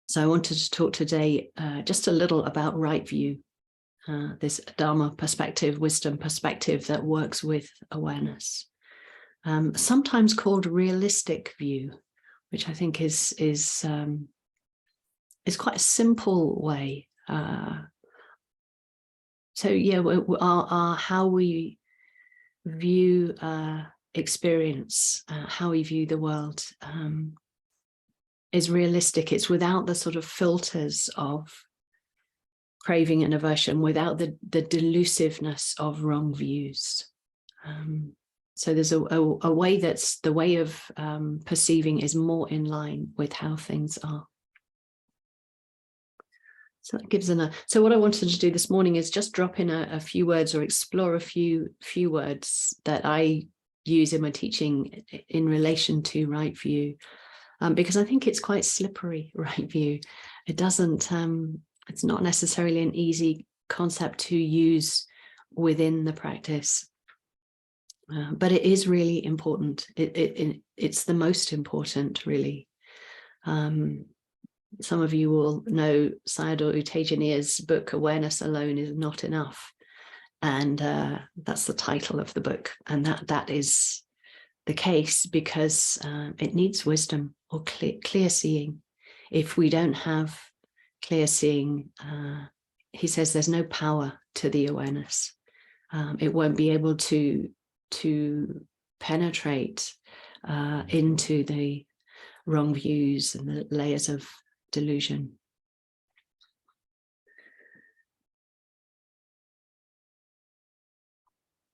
So I wanted to talk today just a little about right view, this Dharma perspective, wisdom perspective that works with awareness, sometimes called realistic view, which I think is quite a simple way. So yeah, how we view experience, how we view the world, is realistic. It's without the sort of filters of craving and aversion, without the delusiveness of wrong views. So there's a way that's the way of perceiving is more in line with how things are. So that gives so what I wanted to do this morning is just drop in a few words, or explore a few words that I use in my teaching in relation to right view. Because I think it's quite slippery, right view. It doesn't, it's not necessarily an easy concept to use within the practice, but it is really important. It's the most important, really. Some of you will know Sayadaw U Tejaniya's book, Awareness Alone is Not Enough. And that's the title of the book. And that is the case because it needs wisdom or clear seeing. If we don't have clear seeing, he says there's no power to the awareness. It won't be able to penetrate into the wrong views and the layers of delusion.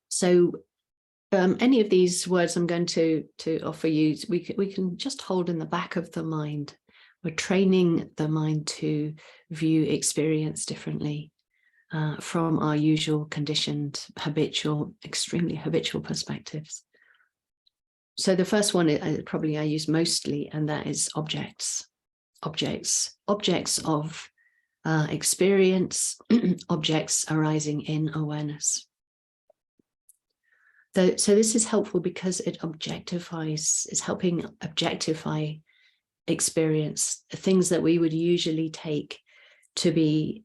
So any of these words I'm going to offer you, we can just hold in the back of the mind. We're training the mind to view experience differently from our usual conditioned, habitual, extremely habitual perspectives. So the first one probably I use mostly, and that is objects. Objects of experience, objects arising in awareness. So this is helpful because it objectifies, it's helping objectify experience, things that we would usually take to be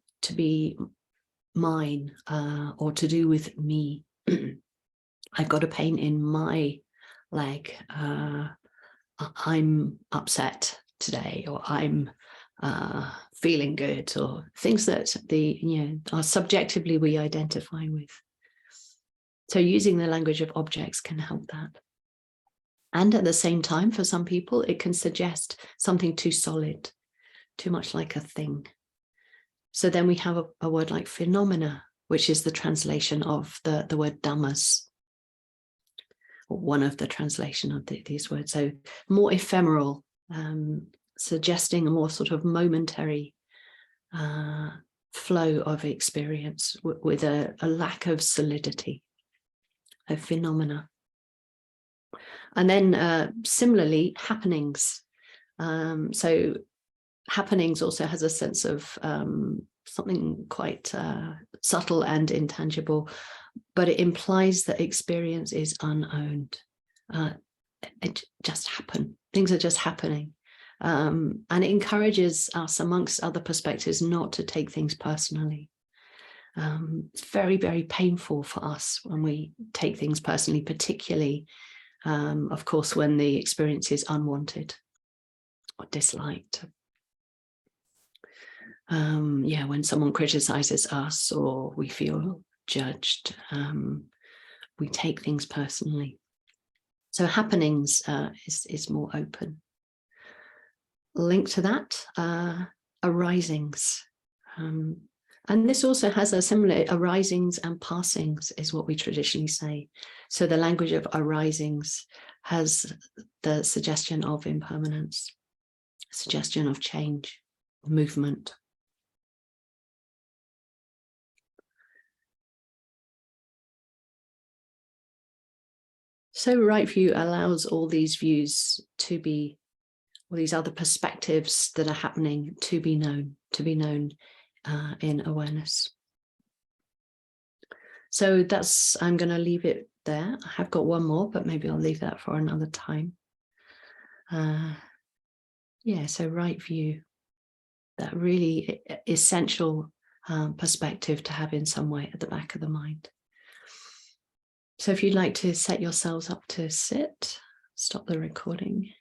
mine or to do with me. I've got a pain in my leg. I'm upset today, or I'm feeling good, or things that are subjectively we identify with. So using the language of objects can help that. And at the same time, for some people, it can suggest something too solid, too much like a thing. So then we have a word like phenomena, which is the translation of the word dhammas, or one of the translation of these words. So more ephemeral, suggesting a more sort of momentary flow of experience with a lack of solidity. A phenomena. And then similarly, happenings. So happenings also has a sense of something quite subtle and intangible, but it implies that experience is unowned. It just happened. Things are just happening. And it encourages us, amongst other perspectives, not to take things personally. It's very, very painful for us when we take things personally, particularly, of course, when the experience is unwanted or disliked. When someone criticizes us or we feel judged, we take things personally. So happenings is more open. Linked to that, arisings. And this also has a similar, arisings and passings is what we traditionally say. So the language of arisings has the suggestion of impermanence, suggestion of change, movement. So right view allows all these views to be, all these other perspectives that are happening to be known in awareness. So I'm going to leave it there. I have got one more, but maybe I'll leave that for another time. Yeah, so right view, that really essential perspective to have in some way at the back of the mind. So if you'd like to set yourselves up to sit, stop the recording.